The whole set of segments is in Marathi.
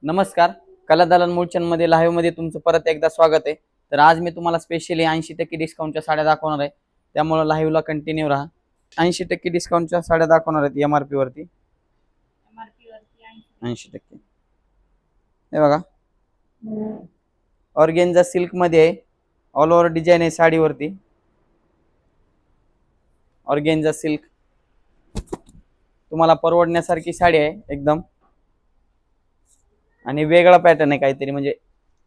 नमस्कार. कला दालन मूळचंदमध्ये लाईव्ह मध्ये तुमचं परत एकदा स्वागत आहे. तर आज मी तुम्हाला स्पेशली 80% डिस्काउंटच्या साड्या दाखवणार आहे. त्यामुळे लाईव्हला कंटिन्यू राहा. 80% डिस्काउंटच्या साड्या दाखवणार आहेत एमआरपी वरती. 80%. हे बघा, ऑर्गेन्झा सिल्क मध्ये ऑल ओव्हर डिझाईन आहे साडीवरती. ऑर्गेन्झा सिल्क तुम्हाला परवडण्यासारखी साडी आहे एकदम, आणि वेगळा पॅटर्न आहे काहीतरी, म्हणजे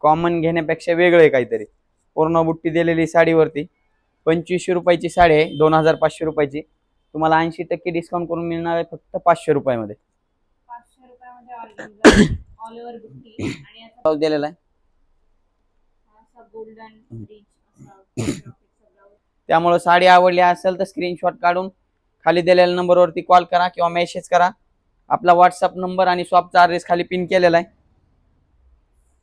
कॉमन घेण्यापेक्षा वेगळं आहे काहीतरी. पूर्ण बुट्टी दिलेली साडीवरती 2500 रुपयाची साडी आहे. 2500 रुपयाची तुम्हाला 80% डिस्काउंट करून मिळणार आहे फक्त 500 रुपयामध्ये. 500 रुपयामध्ये ऑल ओव्हर बुट्टी आणि ब्लाउज दिलेला आहे. असा गोल्डन रिच असा त्यामुळे साडी आवडली असेल तर स्क्रीनशॉट काढून खाली दिलेल्या नंबरवरती कॉल करा किंवा मेसेज करा. आपला व्हॉट्सअप नंबर आणि शॉपचा ॲड्रेस खाली पिन केलेला आहे.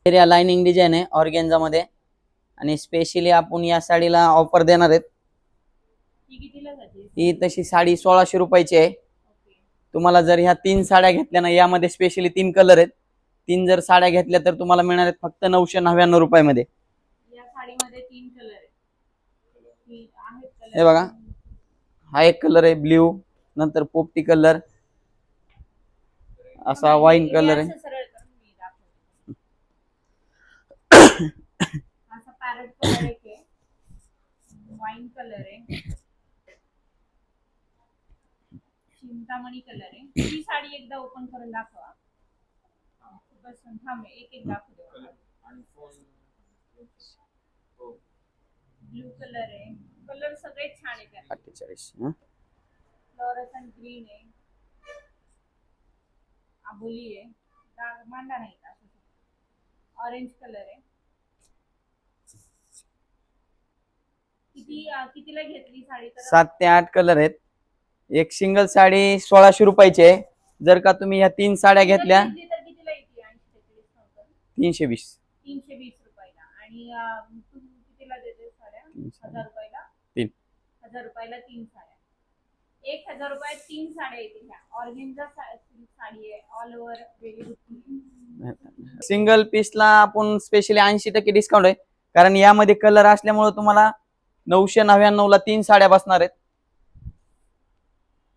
एरिया लाइनिंग डिझाईन आहे ऑर्गेन्झा मध्ये, आणि स्पेशली आपण या साडीला ऑफर देणार आहेत. ही कितीला जाते? ही तशी साडी 1600 रुपयाची आहे. ओके. तुम्हाला जर ह्या 3 साड्या घेतल्या ना, यामध्ये स्पेशली 3 कलर आहेत. 3 जर साड्या घेतल्या तर तुम्हाला मिळणार आहेत फक्त 999 रुपयामध्ये. या साडीमध्ये 3 कलर आहेत. ही आहेत कलर. हे बघा, हा एक कलर आहे ब्ल्यू, नंतर पोपटी कलर, असा वाईन कलर आहे. सरळ करून मी दाखवते. असा पॅरेट कलर आहे, वाईन कलर आहे, चिंतामणी कलर आहे. ही साडी एकदा ओपन करून दाखवा. बस थांबे, एक दाखवते. ब्लू कलर आहे. कलर सगळे छान आहेत. 48. फ्लोरोसेंट ग्रीन आहे, आबोली आहे, मांडा नाही का, ऑरेंज कलर आहे. कितीला घेतली साडी? तर 7 ते 8 कलर आहेत. एक सिंगल साडी 1600 रुपयाची आहे. जर का तुम्ही या 3 साड्या घेतल्या तर कितीला येते? 320. 320 रुपयाला. आणि तुम्ही कितीला देते साड्या? 1000 रुपयाला 3. 1000 रुपयाला 3 साड्या. 1000 रुपयात 3 साड्या येतील. ह्या ऑर्गेन्झा साडी आहे, ऑल ओव्हर वेगळी. सिंगल पीसला आपण स्पेशली 80% डिस्काउंट आहे, कारण यामध्ये कलर असल्यामुळे तुम्हाला 999 ला 3 साड्या बसणार आहेत.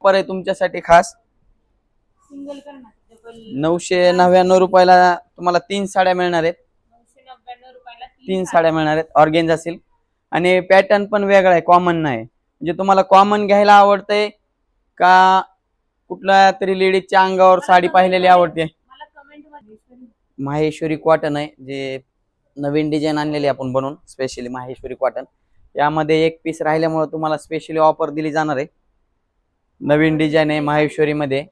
पर आहे तुमच्यासाठी खास सिंगल करणार. डबल 999 रुपयाला तुम्हाला 3 साड्या मिळणार आहेत. 999 रुपयाला 3 साड्या मिळणार आहेत ऑर्गेन्झा सिल्क. आणि पॅटर्न पण वेगळा आहे, कॉमन नाही. म्हणजे तुम्हाला कॉमन घ्यायला आवडतंय का कुठल्या तरी लेडीजच्या अंगावर साडी पाहिलेली आवडते? मला कमेंट मध्ये माहेश्वरी कॉटन आहे, जे नवीन डिझाईन आणलेली आपण बनवून स्पेशली माहेश्वरी कॉटन. यामध्ये एक पीस राहिल्यामुळे तुम्हाला स्पेशली ऑफर दिली जाणार आहे. नवीन डिझाईन आहे माहेश्वरी मध्ये,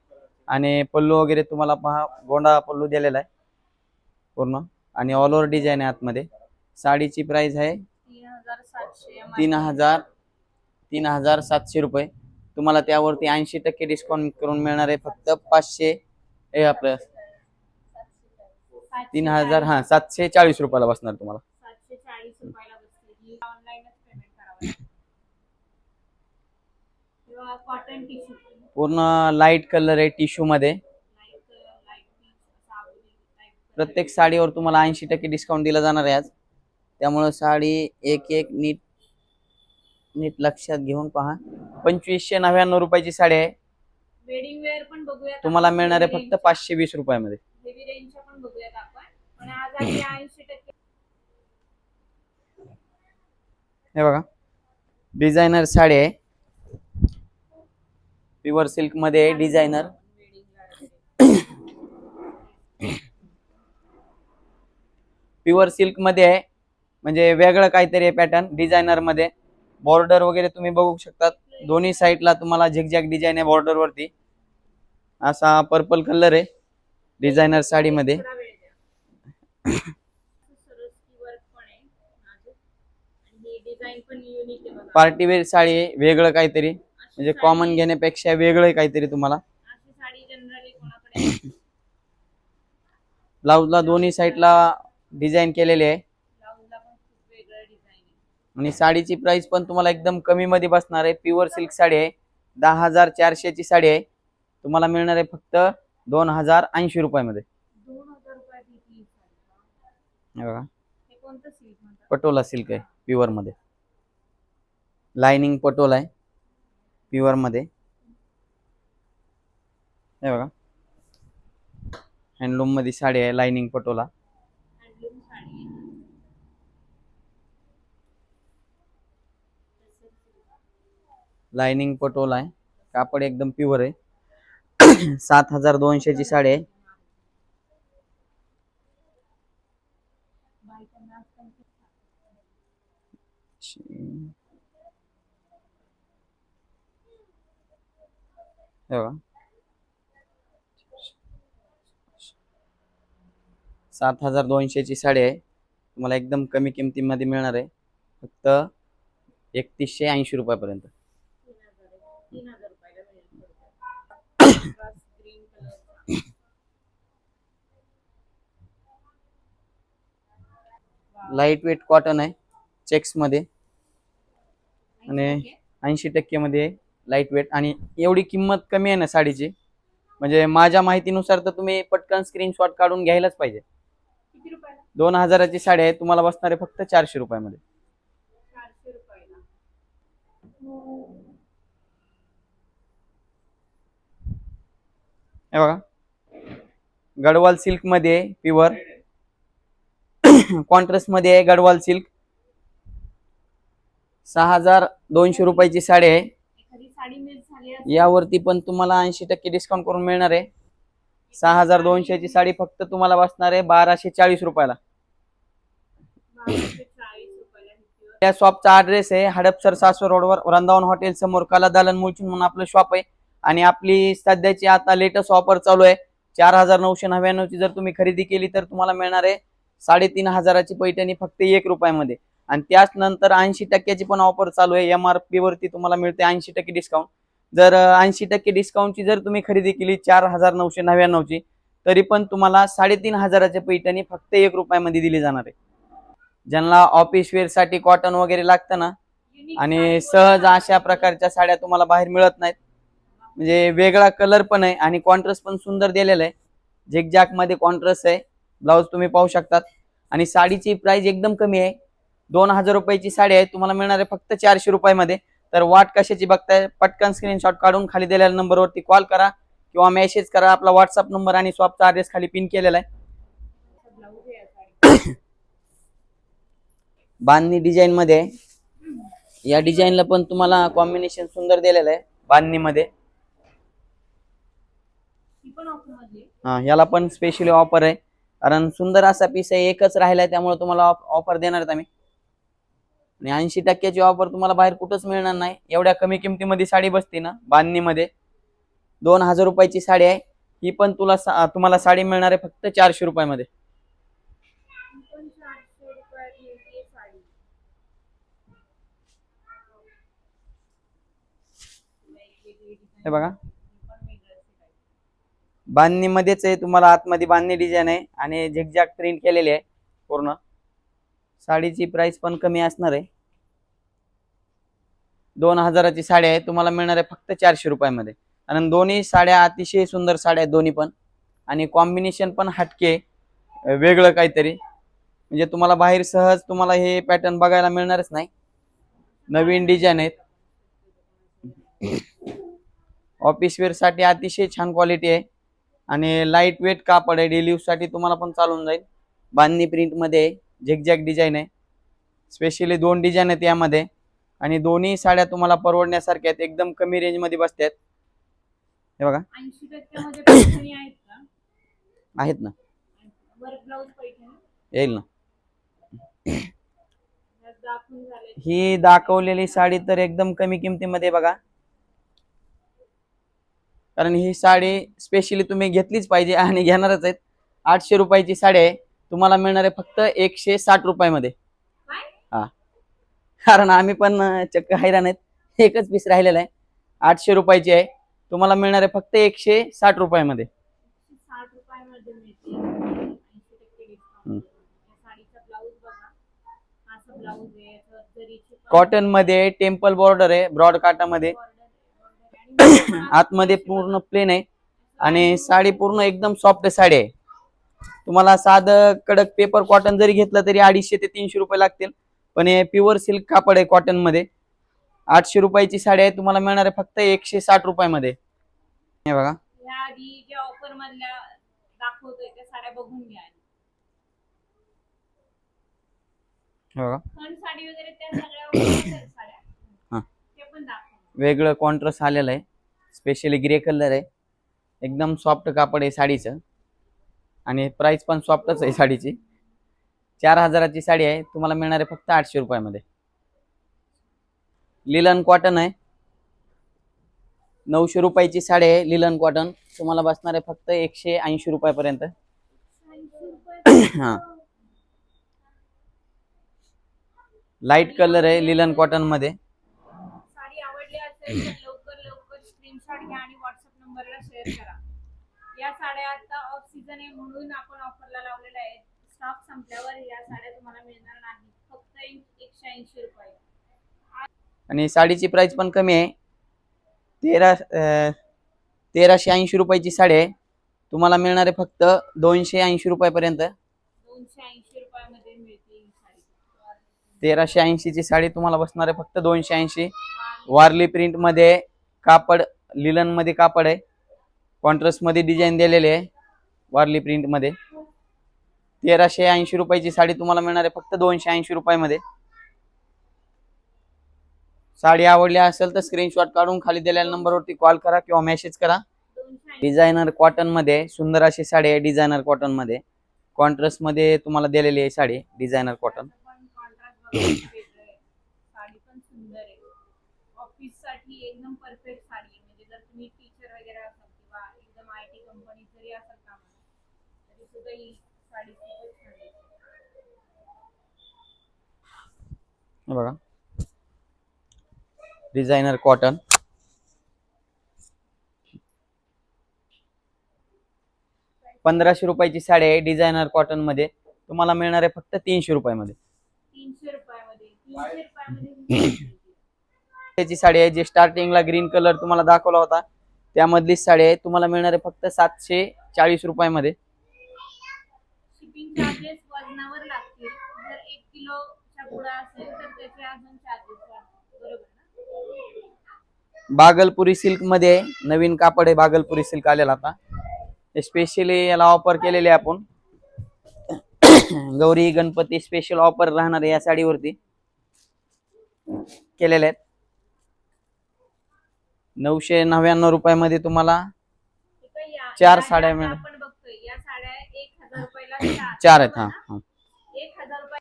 आणि पल्लू वगैरे तुम्हाला पहा, गोंडा पल्लू दिलेला आहे पूर्ण, आणि ऑल ओव्हर डिझाईन आहे आतमध्ये. साडीची प्राइस आहे 3700 रुपये. तुम्हाला त्यावरती 80% डिस्काउंट करून मिळणार आहे फक्त 500 हे आपलं 740 रुपयाला बसणार तुम्हाला. 740 रुपयाला बसली. ऑनलाईनच पेमेंट करावं. किंवा कॉटन टिश्यू पूर्ण लाईट कलर आहे टिश्यू मध्ये. लाईट प्रत्येक साडीवर तुम्हाला 80% डिस्काउंट दिला जाणार आहे आज. त्यामुळे साडी एक एक नीट लक्षात घेऊन पहा. 2599 रुपयाची साडी आहे. वेडिंग वेअर पण बघूया, तुम्हाला मिळणार आहे फक्त 520 रुपयामध्ये. हेवी रेंजच्या पण बघूयात आपण. पण आज आधी 80%. हे बघा, डिझायनर साडी आहे, प्युअर सिल्क मध्ये डिझायनर. प्युअर सिल्क मध्ये आहे, म्हणजे वेगळं काहीतरी आहे पॅटर्न डिझायनर मध्ये. बॉर्डर वगैरे तुम्ही बघू शकता, दोन्ही साईडला तुम्हाला झिगझॅग डिझाईन आहे बॉर्डर वरती. असा पर्पल कलर आहे डिझायनर साडी मध्ये. पार्टी वेअर साडी आहे, वेगळं काहीतरी, म्हणजे कॉमन घेण्यापेक्षा वेगळं काहीतरी तुम्हाला. ब्लाउजला दोन्ही साईडला डिझाईन केलेले आहे, आणि साडीची प्राइस पण तुम्हाला एकदम कमी मध्ये बसणार आहे. प्युअर सिल्क साडी आहे, 10,400 ची साडी आहे. तुम्हाला मिळणार आहे फक्त 2080 रुपयामध्ये. 2000 रुपयात हे बघा हे कोणतं सिल्क म्हणतात? पटोला सिल्क आहे प्युअर मध्ये, लाइनिंग पटोला आहे प्युअर मध्ये. हे बघा हँडलूम मध्ये साडी आहे, लाइनिंग पटोला. हँडलूम साडी आहे. लाइनिंग पटोला आहे, कापड एकदम प्युअर आहे. 7200 ची साडी आहे. बायकांना आजकाल खूप हे बघा 7200 ची साडी आहे, तुम्हाला एकदम कमी किमतीमध्ये मिळणार आहे, फक्त 3180 रुपयापर्यंत. 3000 रुपयाला मिळेल. Green colour. Light weight cotton आहे चेक्स मध्ये आणि 80% मध्ये लाईट वेट. आणि एवढी किंमत कमी आहे ना साडीची, म्हणजे माझ्या माहितीनुसार तर तुम्ही पटकन स्क्रीनशॉट काढून घ्यायलाच पाहिजे. किती रुपयाला? 2000 ची साडी आहे, तुम्हाला बसणार आहे फक्त 400 रुपयामध्ये. 400 रुपयाला. हे बघा गडवाल सिल्क मध्ये प्युअर कॉन्ट्रास्ट मध्ये आहे. गडवाल सिल्क 6200 रुपयाची साडी आहे. एखादी साडी मिस झाली असेल यावरती पण तुम्हाला 80% डिस्काउंट करून मिळणार आहे. 6200 ची साडी फक्त तुम्हाला बसणार आहे 1240 रुपयाला. 1240 रुपयाला ही pure. या शॉपचा ऍड्रेस आहे हडपसर सासवड रोडवर वृंदावन हॉटेल समोर कला दालन मुलचून म्हणून आपलं शॉप आहे. आणि आपली सध्याची आता लेटेस्ट ऑफर चालू आहे. 4999 ची जर तुम्ही खरेदी केली तर तुम्हाला मिळणार आहे 3500 ची पैठणी फक्त 1 रुपयामध्ये. आणि त्याच नंतर 80% ची पण ऑफर चालू आहे. MRP वरती तुम्हाला मिळते 80% डिस्काउंट. जर 80% डिस्काउंटची जर तुम्ही खरेदी केली 4999 ची, तरी पण तुम्हाला 3500 ची पैठणी फक्त 1 रुपयामध्ये दिली जाणार आहे. ज्यांना ऑफिस वेअर साठी कॉटन वगैरे लागतं ना, Unique आणि साडी सहज अशा प्रकारच्या साड्या तुम्हाला बाहेर मिळत नाहीत. म्हणजे वेगळा कलर पण आहे आणि कॉन्ट्रास्ट पण सुंदर दिलेला आहे. झिगझॅग मध्ये कॉन्ट्रास्ट आहे. ब्लाउज तुम्ही पाहू शकतात. आणि साडीची प्राइस एकदम कमी आहे. 2000 रुपयाची साडी आहे, तुम्हाला मिळणार आहे फक्त 400 रुपयामध्ये. तर वाट कशाची बघताय, पटकन स्क्रीनशॉट काढून खाली दिलेल्या नंबरवरती कॉल करा किंवा मेसेज करा. आपला व्हॉट्सअप नंबर आणि शॉपचा ऍड्रेस खाली पिन केलेला आहे. ब्लाऊज आहे या साडी. बांधणी डिझाईन मध्ये आहे. या डिझाईनला पण तुम्हाला कॉम्बिनेशन सुंदर दिलेलं आहे बांधणी मध्ये. ही पण ऑफर मधली. याला पण स्पेशली ऑफर आहे, कारण सुंदर असा पीस आहे, एकच राहिलाय, त्यामुळे तुम्हाला ऑफर देणार आहेत आम्ही. आणि 80% ची ऑफर तुम्हाला बाहेर कुठंच मिळणार नाही. एवढ्या कमी किमतीमध्ये साडी बसते ना बांधणी मध्ये. 2000 रुपयाची साडी आहे, ही पण तुम्हाला साडी मिळणार आहे फक्त 400 रुपयामध्ये. ही पण 400 रुपयात मिळते साडी. हे बघा ही पण वेगळंच आहे काही. बांधणी मध्येच आहे, तुम्हाला आतमध्ये बांधणी डिझाईन आहे आणि झिगझॅग प्रिंट केलेली आहे पूर्ण. साडीची प्राइस पण कमी असणार आहे. 2000 ची साडी आहे, तुम्हाला मिळणार आहे फक्त 400 रुपयामध्ये. आणि दोन्ही साड्या अतिशय सुंदर साड्या आहेत दोन्ही पण. आणि कॉम्बिनेशन पण हटके, वेगळं काहीतरी. म्हणजे तुम्हाला बाहेर सहज तुम्हाला हे पॅटर्न बघायला मिळणारच नाही. नवीन डिझाईन आहेत. ऑफिस वेअर साठी अतिशय छान क्वालिटी आहे आणि लाईट वेट कापड आहे. डेली यूज साठी तुम्हाला पण चालून जाईल. बांधणी प्रिंट मध्ये झिगझॅग डिझाईन आहे. स्पेशली 2 डिझाईन आहेत यामध्ये आणि दोन्ही साड्या तुम्हाला परवडण्यासारख्या आहेत. एकदम कमी रेंज मध्ये बसतात. हे बघा 80% मध्ये पैठणी आहेत का? आहेत ना, वर्क ब्लाऊज पैठणी येईल ना. यात दाखवून झाले. ही दाखवलेली साडी तर एकदम कमी किमतीमध्ये बघा, कारण ही साडी स्पेशली तुम्ही घेतलीच पाहिजे आणि घेणारच आहेत. 800 रुपयाची साडी आहे, तुम्हाला मिळणार आहे फक्त 160 रुपयामध्ये. काय? हा, कारण आम्ही पण चक्क हैराण आहेत. एकच पीस राहिलेला आहे. 800 रुपयाची आहे, तुम्हाला मिळणार आहे फक्त 160 रुपयामध्ये. 60 रुपयामध्ये मिळते. 80% डिस्काउंट. या साडीचा ब्लाऊज बघा. असं ब्लाऊज आहे. याच्यावर जरीची पण कॉटन मध्ये टेम्पल बॉर्डर आहे, ब्रॉड काटामध्ये. border आहे. आतमध्ये पूर्ण प्लेन आहे आणि साडी पूर्ण एकदम सॉफ्ट साडी आहे. तुम्हाला साधं कडक पेपर कॉटन जरी घेतलं तरी 250 ते 300 रुपये लागतील. पण हे प्युअर सिल्क कापड आहे कॉटन मध्ये. 800 रुपयाची साडी आहे, तुम्हाला मिळणार आहे फक्त 160 रुपयामध्ये. हे बघा, या आधी ज्या ऑफर मधल्या दाखवतोय त्या साड्या बघून घ्या. हे बघा, खण साडी वगैरे त्या सगळ्या offer साड्या हा ते पण दाखव. वेगळं कॉन्ट्रास्ट आलेलं आहे, स्पेशली ग्रे कलर आहे, एकदम सॉफ्ट कापड आहे साडीचं आणि प्राइस पण सॉफ्टच आहे साडीची. 4000ची साडी आहे, तुम्हाला मिळणार आहे फक्त 800 रुपयामध्ये. लिलन कॉटन आहे, 900 रुपयाची साडी आहे लिलन कॉटन, तुम्हाला बसणार आहे फक्त 180 रुपयापर्यंत. हा, लाईट कलर आहे लिलन कॉटन मध्ये. साडी आवडली असेल तर लवकर स्क्रीनशॉट घ्या आणि व्हॉट्सअप नंबरला शेअर करा. या साड्या आता ऑफ सीझन आहे म्हणून आपण ऑफरला लावलेल्या आहेत. स्टॉक संपल्यावर या साड्या तुम्हाला मिळणार नाही, फक्त 180 रुपये. आणि साडीची प्राइस पण कमी आहे, 1380 रुपयाची साडी आहे, तुम्हाला मिळणार आहे फक्त 280 रुपयापर्यंत. 280 रुपयामध्ये मिळते ही साडी. 1380 ची साडी तुम्हाला बसणार आहे फक्त 280. वारली प्रिंट मध्ये कापड, लिलन मध्ये कापड आहे, कॉन्ट्रास्ट मध्ये डिझाईन दिलेले आहे वारली प्रिंट मध्ये. 1380 रुपयाची साडी तुम्हाला मिळणार आहे फक्त 280 रुपयामध्ये. साडी आवडली असेल तर स्क्रीनशॉट काढून खाली दिलेल्या नंबरवरती कॉल करा किंवा मेसेज करा. 280 डिझायनर कॉटन मध्ये सुंदर अशी साडी आहे, डिझायनर कॉटन मध्ये कॉन्ट्रास्ट मध्ये तुम्हाला दिलेली आहे साडी डिझायनर कॉटन. पण कॉन्ट्रास्ट बघा वेगळं आहे. साडी पण सुंदर आहे, ऑफिस साठी एकदम परफेक्ट साडी आहे. म्हणजे जर तुम्ही टीचर वगैरे असाल किंवा एकदम IT कंपनी जरी असाल कामाला तरी सुद्धा ही साडी खूपच छान आहे. हे बघा, डिझायनर कॉटन, ₹1500 रुपयाची साडी आहे डिझायनर कॉटन मध्ये, तुम्हाला मिळणार आहे फक्त 300 रुपयामध्ये. 300 रुपयामध्ये 300 रुपयामध्ये त्याची साडी आहे, जे स्टार्टिंगला ग्रीन कलर तुम्हाला दाखवला होता त्यामधली साडी आहे, तुम्हाला मिळणार आहे फक्त 740 रुपयामध्ये. शिपिंग चार्जेस वजनावर लागतील. जर 1 किलोच्या पुढे असेल तर त्याचे अजून चार्जेस लागतील, बरोबर ना? बागलपुरी सिल्क मध्ये नवीन कापड आहे, बागलपुरी सिल्क आलेला आता, स्पेशली याला ऑफर केलेले आपण. गौरी गणपती स्पेशल ऑफर राहणार आहे या साडीवरती केलेले आहेत. 999 रुपयामध्ये तुम्हाला ठीक आहे, 4 साड्या मिळेल. आपण बघतोय या साड्या 1000 रुपयाला 4 आहेत. हा हा, 1000 रुपये.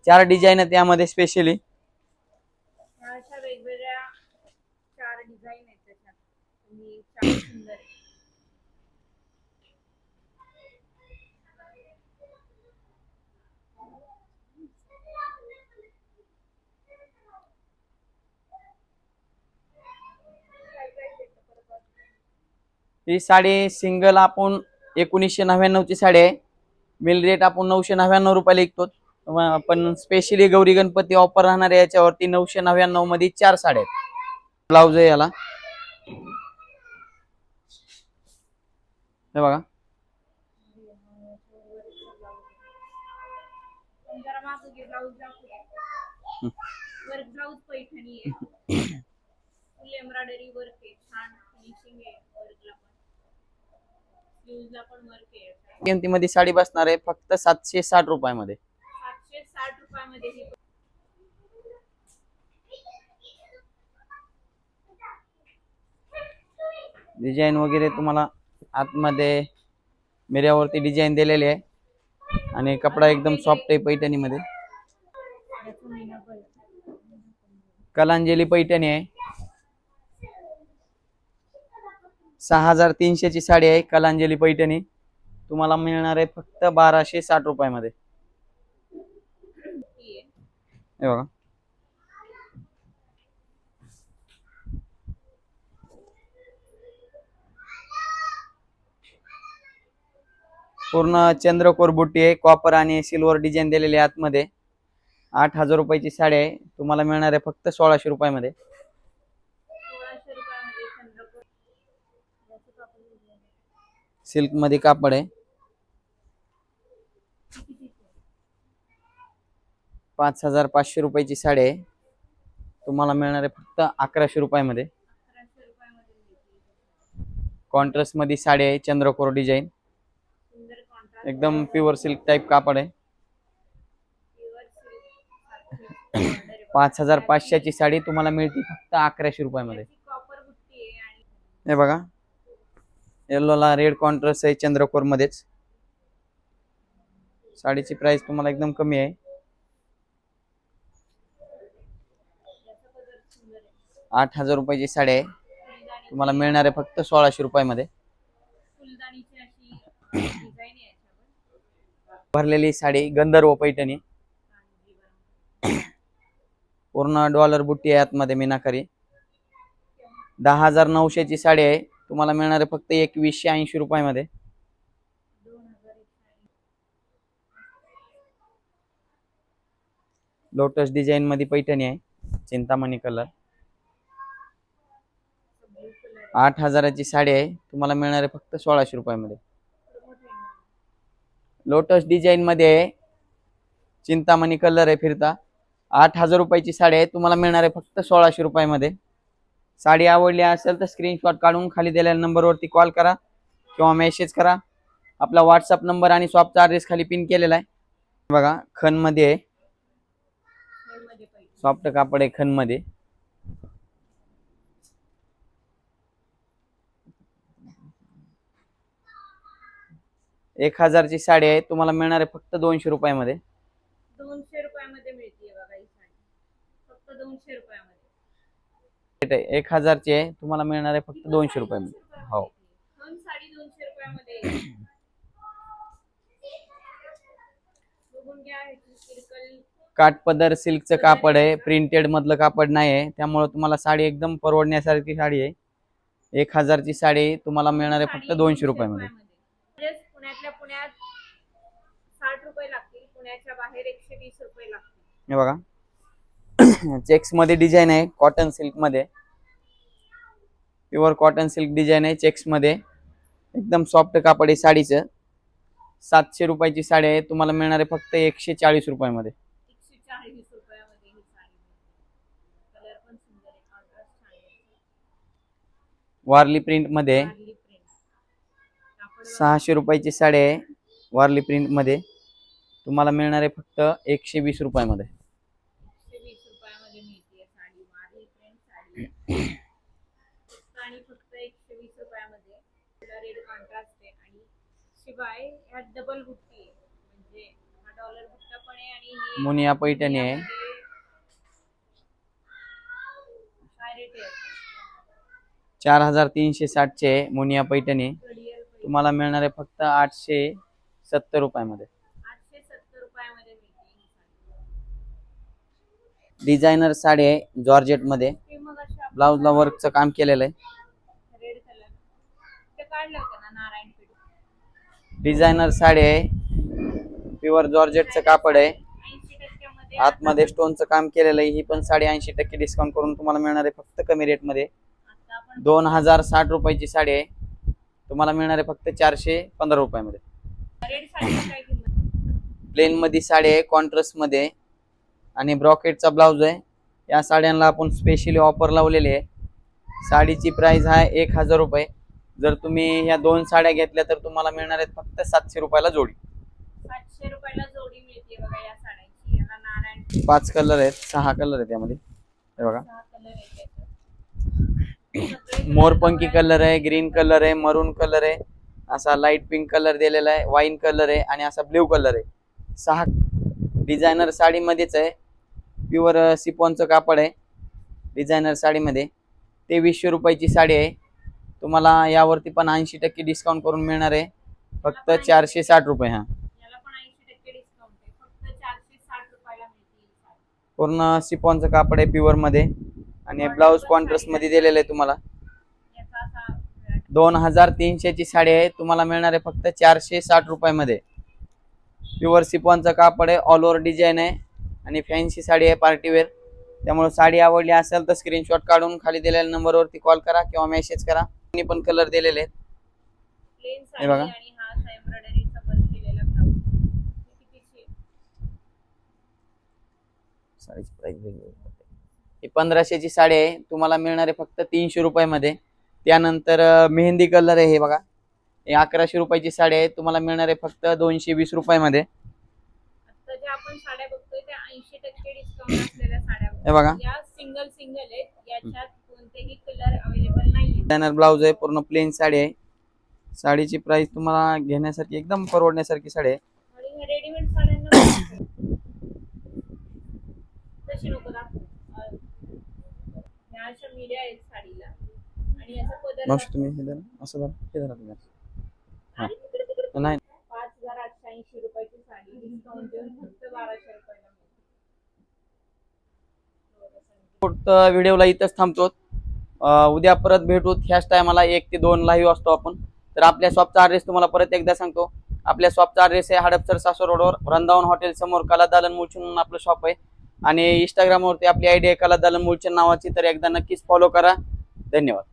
4 डिझाईन आहेत यामध्ये स्पेशली. अशा वेगवेगळ्या 4 डिझाईन आहेत त्याच्यात आणि 4 सुंदर आहे. ही साडी सिंगल आपण 1999 ची साडी आहे, मिल रेट आपण 999 रुपयाला विकतो, पण स्पेशली गौरी गणपती ऑफर राहणार आहे याच्यावरती 999 मध्ये 4 साड्या आहेत. ब्लाउज आहे याला, हे बघा, जरा मागे ब्लाऊज दाखवूया. वर्क ब्लाऊज पैठणी आहे, फुल एम्ब्रॉयडरी वर्क आहे, छान फिनिशिंग आहे वर्कला पण, स्लीव्हजला पण वर्क आहे. किमतीमध्ये साडी बसणार आहे फक्त 760 रुपयामध्ये. 760 रुपयामध्ये ही डिझाईन वगैरे तुम्हाला आतमध्ये मिऱ्यावरती डिझाईन दिलेले आहे आणि कपडा एकदम सॉफ्ट आहे पैठणीमध्ये. कलांजली पैठणी आहे, 6300 ची साडी आहे कलांजली पैठणी, तुम्हाला मिळणार आहे फक्त 1260 रुपयामध्ये. हे बघा, पूर्ण चंद्रकोर बुट्टी आहे, कॉपर आणि सिल्वर डिझाईन दिलेली आहे आतमध्ये. 8000 रुपयाची साडी आहे, तुम्हाला मिळणार आहे फक्त 1600 रुपयामध्ये. सिल्क मध्ये कापड आहे. 5,500 रुपयाची साडी आहे. तुम्हाला मिळणार आहे फक्त 1100 रुपयामध्ये. 1100 रुपयामध्ये मिळते. कॉन्ट्रास्ट मध्ये साडी आहे, चंद्रकोर डिझाईन, सुंदर कॉन्ट्रास्ट, एकदम प्युअर सिल्क टाइप कापड आहे. Pure silk. 5,500 ची साडी तुम्हाला मिळते फक्त 1100 रुपयामध्ये. कॉपर बुट्टी आहे आणि हे बघा, येल्लोला रेड कॉन्ट्रास्ट आहे चंद्रकोर मध्येच. साडीची प्राइस तुम्हाला एकदम कमी आहे. याचा कलर सुंदर आहे. 8,000 रुपयाची साडी आहे. फुलदाणी, तुम्हाला मिळणार आहे फक्त 1600 रुपयामध्ये. फुलदाणीची अशी डिझाईन आहे याच्यावर. भरलेली साडी गंधर्व पैठणी, पूर्ण डॉलर बुट्टी आहे आतमध्ये मीनाकारी. 10,900 ची साडी आहे. तुम्हाला मिळणार आहे फक्त 2180 रुपयामध्ये. 2001. लोटस डिझाईन मध्ये पैठणी आहे, चिंतामणी कलर. Blue colour. 8,000 ची साडी आहे. तुम्हाला मिळणार आहे फक्त 1600 रुपयामध्ये. लोटस डिझाईन मध्ये आहे, चिंतामणी कलर आहे फिरता. 8,000 रुपयाची साडी आहे. तुम्हाला मिळणार आहे फक्त 1600 रुपयामध्ये. साडी आवडली असेल तर स्क्रीनशॉट काढून खाली दिलेल्या नंबरवरती कॉल करा किंवा मेसेज करा. आपला व्हॉट्सअप नंबर आणि शॉपचा ॲड्रेस खाली पिन केलेला आहे. बघा, खण मध्ये आहे, मध्ये पाहिजे. सॉफ्ट कापड आहे खण मध्ये. एक 1000 ची साडी आहे. तुम्हाला मिळणार आहे फक्त 200 रुपयामध्ये. 200 रुपयामध्ये मिळते बघा ही साडी, फक्त 200 रुपयामध्ये. 1000 ची आहे. तुम्हाला मिळणार आहे फक्त 200 रुपयामध्ये. हो, दोन साडी 200 रुपयामध्ये. बघून घ्या, ह्याची सिल्कल काठपदर सिल्कचं कापड आहे, प्रिंटेड मधलं कापड नाही आहे, त्यामुळे तुम्हाला साडी एकदम परवडण्यासारखी साडी आहे. 1000 ची साडी तुम्हाला मिळणार आहे फक्त 200 रुपयामध्ये. पुण्यातल्या पुण्यात 60 रुपये लागतील, पुण्याच्या बाहेर 120 रुपये लागतील. हे बघा, चेक्स मध्ये डिझाईन आहे, कॉटन सिल्क मध्ये, प्युअर कॉटन सिल्क डिझाईन आहे चेक्स मध्ये. एकदम सॉफ्ट कापड आहे साडीचं. 700 रुपयाची साडी आहे. तुम्हाला मिळणार आहे फक्त 140 रुपयामध्ये. 140 रुपयामध्ये ही साडी. कलर पण सुंदर आहे, कॉन्ट्रास्ट छान आहे. वारली प्रिंट मध्ये वारली प्रिंट. कापड 600 रुपयाची साडी आहे, वारली प्रिंट मध्ये. तुम्हाला मिळणार आहे फक्त 120 रुपयामध्ये. 120 रुपयामध्ये मिळते साडी, वारली प्रिंट साडी. आणि फक्त 120 रुपयामध्ये. रेड कॉन्ट्रास्ट आहे आणि शिवाय ह्यात डबल बुट्टी आहे, म्हणजे हा डॉलर बुट्टा पण आहे आणि ही मुनिया पैठणी आहे. काय रेट आहे? 4360 चे मुनिया पैठणी. घडियाळ पैठणी. तुम्हाला मिळणार आहे फक्त 870 रुपयामध्ये. 870 रुपयामध्ये मिळते ही साडी. डिझायनर साडी आहे जॉर्जेट मध्ये. ते मग अशा ब्लाउजला वर्कचं काम केलेलं आहे. रेड कलर ते काढलं होतं ना नारायणपेठ. डिझायनर साडी आहे, प्युअर जॉर्जेटचं कापड आहे, 80% मध्ये. आतमध्ये स्टोनचं काम केलेलं आहे. ही पण साडी 80% डिस्काउंट करून तुम्हाला मिळणार आहे फक्त कमी रेट मध्ये. आता आपण 2060 रुपयाची साडी आहे. तुम्हाला मिळणार आहे फक्त 415 रुपयामध्ये. रेड साडीची काय किंमत? प्लेन मध्ये साडी आहे, कॉन्ट्रास्ट मध्ये, आणि ब्रॉकेटचा ब्लाउज आहे. या साड्यांना आपण स्पेशली ऑफर लावलेली आहे. साडीची प्राइस आहे 1000 रुपये. जर तुम्ही ह्या 2 साड्या घेतल्या तर तुम्हाला मिळणार आहेत फक्त 700 रुपयाला जोडी. 700 रुपयाला जोडी मिळते बघा या साड्यांची. याला नारायण 5 कलर आहेत, 6 कलर आहेत त्यामध्ये. हे बघा, 6 कलर आहेत त्याच्यात. मोरपंखी कलर आहे, ग्रीन कलर आहे, मरून कलर आहे, असा लाईट पिंक कलर दिलेला आहे, वाईन कलर आहे आणि असा ब्ल्यू कलर आहे. 6 डिझायनर साडीमध्येच आहे, प्युअर सिफॉनचं कापड आहे. डिझायनर साडीमध्ये 2300 रुपयाची साडी आहे. तुम्हाला यावरती पण 80% डिस्काउंट करून मिळणार आहे फक्त 460 रुपये. हा, याला पण 80% डिस्काउंट आहे, फक्त 460 रुपयाला मिळते ही साडी. पूर्ण सिफॉनचं कापड आहे प्युअर मध्ये आणि ब्लाउज कॉन्ट्रास्ट मध्ये दिलेलं आहे तुम्हाला. याचा असा 2300 ची साडी आहे. तुम्हाला मिळणार आहे फक्त 460 रुपयामध्ये. प्युअर सिफॉनचं कापड आहे, ऑल ओव्हर डिझाईन आहे आणि फॅन्सी साडी आहे पार्टीवेअर. त्यामुळे साडी आवडली असेल तर स्क्रीनशॉट काढून खाली दिलेल्या नंबरवरती कॉल करा किंवा मेसेज करा. पण कलर दिलेले आहेत. प्लेन हे बघा. साडी आणि हा असा एम्ब्रॉयडरीचा वर्क केलेला ब्लाऊज. कितीची आहे? साडीची प्राइस वेगळी. ही 1500 ची साडी आहे, तुम्हाला मिळणार आहे फक्त 300 रुपयामध्ये. त्यानंतर मेहंदी कलर आहे हे बघा, हे 1100 रुपयाची साडी आहे, तुम्हाला मिळणार आहे फक्त 220 रुपयामध्ये. आता ज्या आपण साड्या बघतोय त्या 80% डिस्काउंट असलेल्या साड्या हे बघा. या सिंगल आहेत, याच्यात कोणतेही कलर अवेलेबल नाहीये. डिझायनर ब्लाऊज आहे, पूर्ण प्लेन साडी आहे. साडीची प्राइस तुम्हाला घेण्यासारखी एकदम परवडण्यासारखी साडी आहे. आणि ह्या रेडीमेड साड्यांना तशी नको दाखवू. ह्या अशा मिऱ्या आहेत साडीला आणि याचा पदर मावशी तुम्ही हे धरा, असं धरा, हे धरा तुम्ही. आणि तिकडे नाही 5880 रुपयाची साडी डिस्काउंट देऊन फक्त 1200 रुपयाला मिळते. व्हिडिओला इथंच थांबतो. उद्या परत भेटू ह्याच टायमाला 1 ते 2 लाईव्ह असतो आपण. तर आपल्या शॉपचा ॲड्रेस तुम्हाला परत एकदा सांगतो. आपल्या शॉपचा ॲड्रेस आहे हडपसर सासवड रोडवर वृंदावन हॉटेल समोर कला दालन मुळचंद म्हणून आपलं शॉप आहे. आणि इंस्टाग्रामवरती आपली आयडी आहे कला दालन मुळचंद नावाची. तर एकदा नक्कीच फॉलो करा. धन्यवाद.